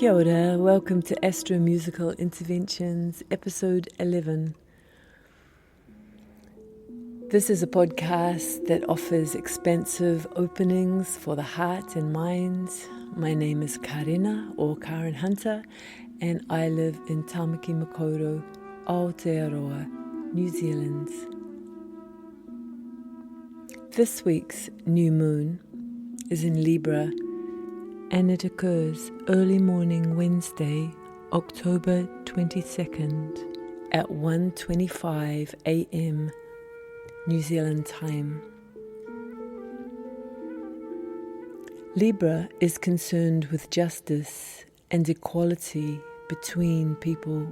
Kia ora, welcome to Astro Musical Interventions, episode 11. This is a podcast that offers expansive openings for the heart and mind. My name is Kāren Hunter, and I live in Tamaki Makaurau, Aotearoa, New Zealand. This week's new moon is in Libra, and it occurs early morning Wednesday, October 22nd at 1:25 a.m. New Zealand time. Libra is concerned with justice and equality between people.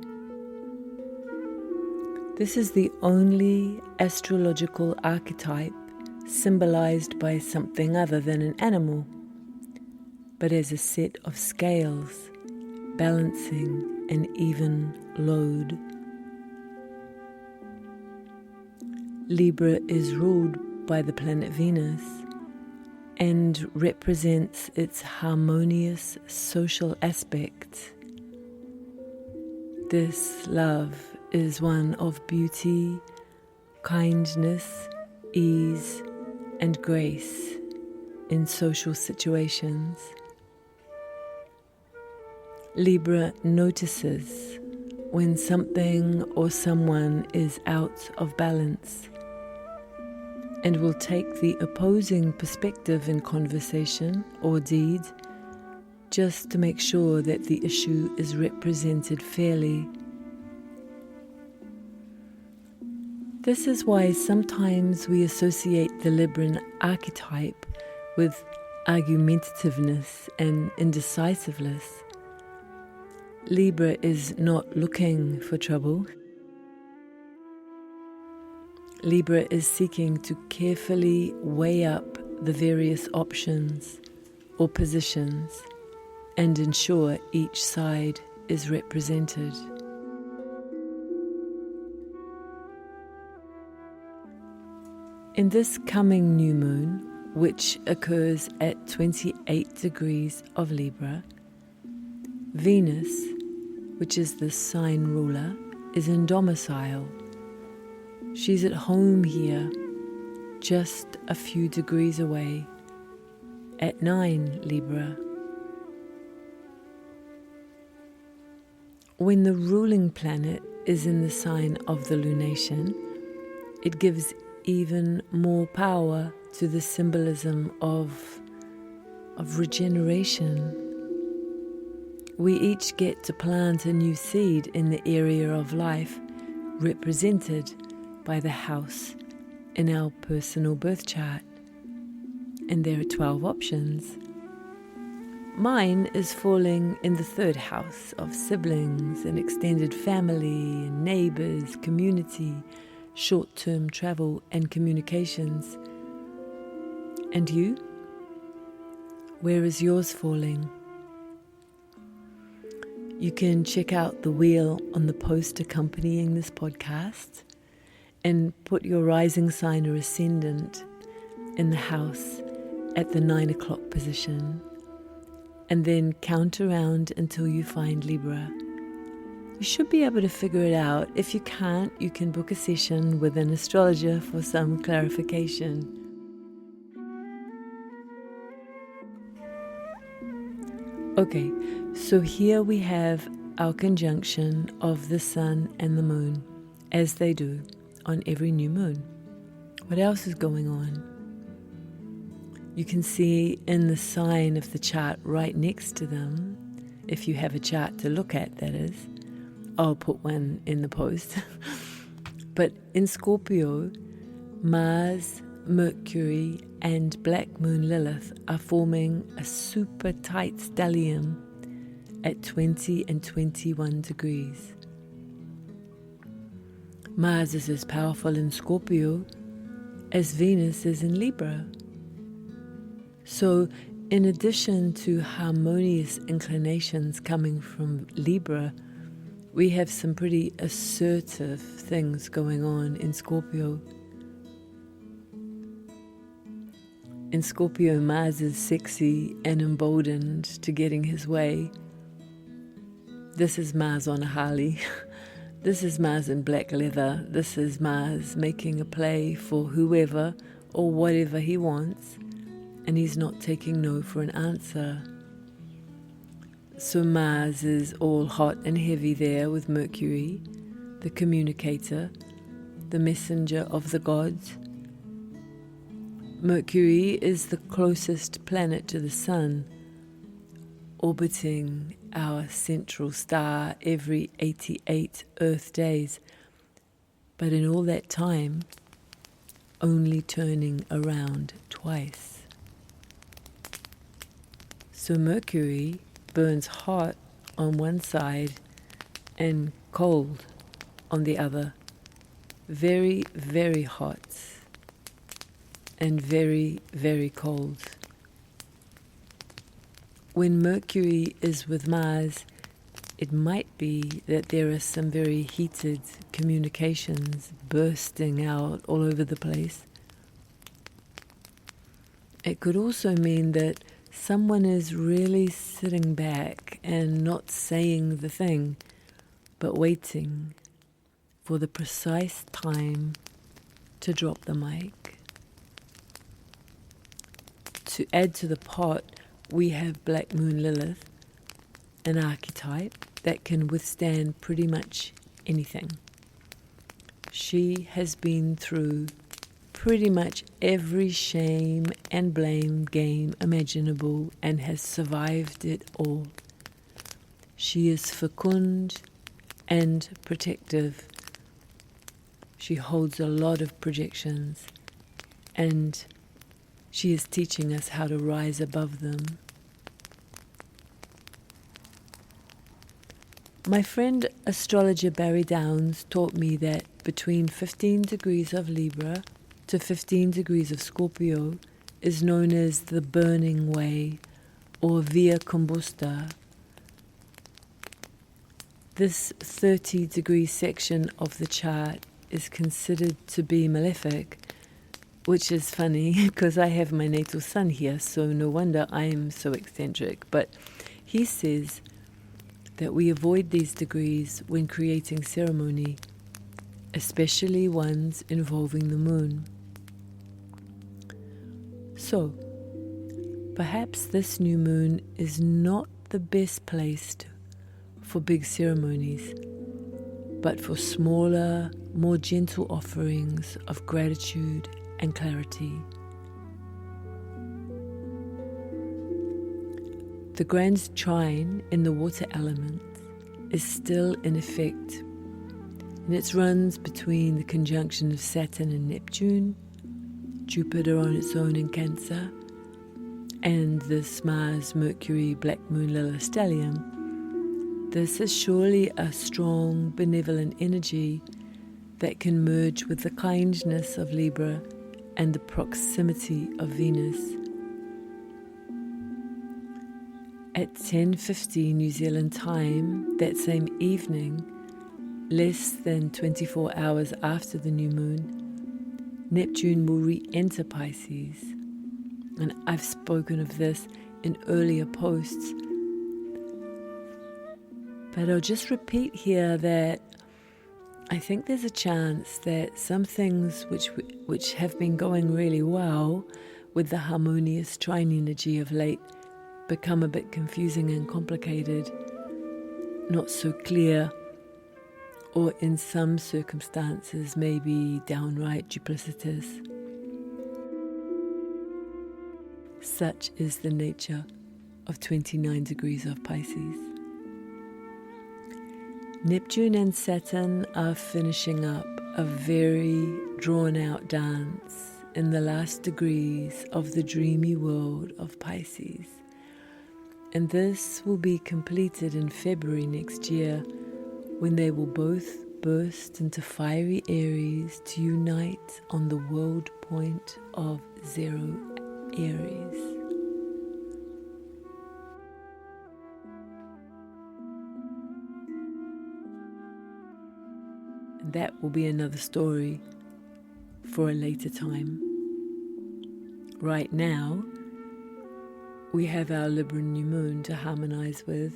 This is the only astrological archetype symbolized by something other than an animal, but as a set of scales, balancing an even load. Libra is ruled by the planet Venus and represents its harmonious social aspect. This love is one of beauty, kindness, ease, and grace in social situations. Libra notices when something or someone is out of balance and will take the opposing perspective in conversation or deed just to make sure that the issue is represented fairly. This is why sometimes we associate the Libran archetype with argumentativeness and indecisiveness. Libra is not looking for trouble. Libra is seeking to carefully weigh up the various options or positions and ensure each side is represented. In this coming new moon, which occurs at 28 degrees of Libra, Venus, which is the sign ruler, is in domicile. She's at home here, just a few degrees away, at 9 Libra. When the ruling planet is in the sign of the lunation, it gives even more power to the symbolism of regeneration. We each get to plant a new seed in the area of life represented by the house in our personal birth chart. And there are 12 options. Mine is falling in the third house of siblings and extended family and neighbors, community, short-term travel and communications. And you? Where is yours falling? You can check out the wheel on the post accompanying this podcast and put your rising sign or ascendant in the house at the 9 o'clock position, and then count around until you find Libra. You should be able to figure it out. If you can't, you can book a session with an astrologer for some clarification. Okay, so here we have our conjunction of the sun and the moon, as they do on every new moon. What else is going on? You can see in the sign of the chart right next to them, if you have a chart to look at, that is. I'll put one in the post. But in Scorpio, Mars, Mercury, and Black Moon Lilith are forming a super tight stellium at 20 and 21 degrees. Mars is as powerful in Scorpio as Venus is in Libra. So, in addition to harmonious inclinations coming from Libra, we have some pretty assertive things going on in Scorpio. In Scorpio, Mars is sexy and emboldened to getting his way, This is Mars on a Harley. This is Mars in black leather. This is Mars making a play for whoever or whatever he wants, and he's not taking no for an answer. So Mars is all hot and heavy there with Mercury, the communicator, the messenger of the gods. Mercury is the closest planet to the Sun, orbiting our central star every 88 Earth days, but in all that time, only turning around twice. So Mercury burns hot on one side and cold on the other. Very, very hot and very, very cold. When Mercury is with Mars, it might be that there are some very heated communications bursting out all over the place. It could also mean that someone is really sitting back and not saying the thing, but waiting for the precise time to drop the mic. To add to the pot, we have Black Moon Lilith, an archetype that can withstand pretty much anything. She has been through pretty much every shame and blame game imaginable and has survived it all. She is fecund and protective. She holds a lot of projections, and she is teaching us how to rise above them. My friend astrologer Barry Downs taught me that between 15 degrees of Libra to 15 degrees of Scorpio is known as the burning way, or via combusta. This 30-degree section of the chart is considered to be malefic, which is funny because I have my natal sun here, so no wonder I am so eccentric. But he says that we avoid these degrees when creating ceremony, especially ones involving the moon. So, perhaps this new moon is not the best placed for big ceremonies, but for smaller, more gentle offerings of gratitude and clarity. The grand trine in the water element is still in effect, and it runs between the conjunction of Saturn and Neptune, Jupiter on its own in Cancer, and this Mars-Mercury Black Moon Lilith stellium. This is surely a strong, benevolent energy that can merge with the kindness of Libra and the proximity of Venus. At 10:50 New Zealand time that same evening, less than 24 hours after the new moon, Neptune will re-enter Pisces. And I've spoken of this in earlier posts. But I'll just repeat here that I think there's a chance that some things which have been going really well with the harmonious trine energy of late become a bit confusing and complicated, not so clear, or in some circumstances maybe downright duplicitous. Such is the nature of 29 degrees of Pisces. Neptune and Saturn are finishing up a very drawn-out dance in the last degrees of the dreamy world of Pisces. And this will be completed in February next year, when they will both burst into fiery Aries to unite on the world point of 0 Aries. And that will be another story for a later time. Right now, we have our Libra new moon to harmonize with,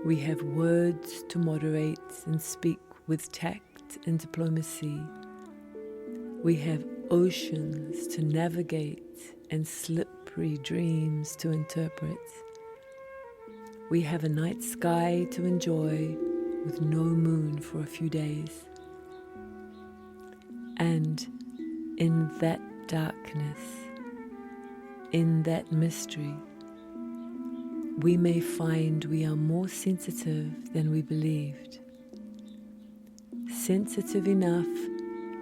We have words to moderate and speak with tact and diplomacy. We have oceans to navigate and slippery dreams to interpret. We have a night sky to enjoy with no moon for a few days. And in that darkness, in that mystery, we may find we are more sensitive than we believed. Sensitive enough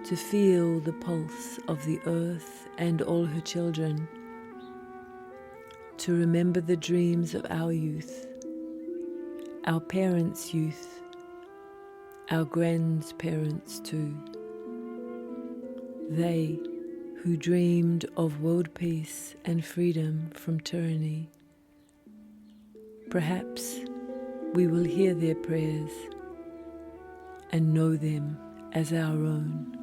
to feel the pulse of the earth and all her children, to remember the dreams of our youth, our parents' youth, our grandparents too. They who dreamed of world peace and freedom from tyranny. Perhaps we will hear their prayers and know them as our own.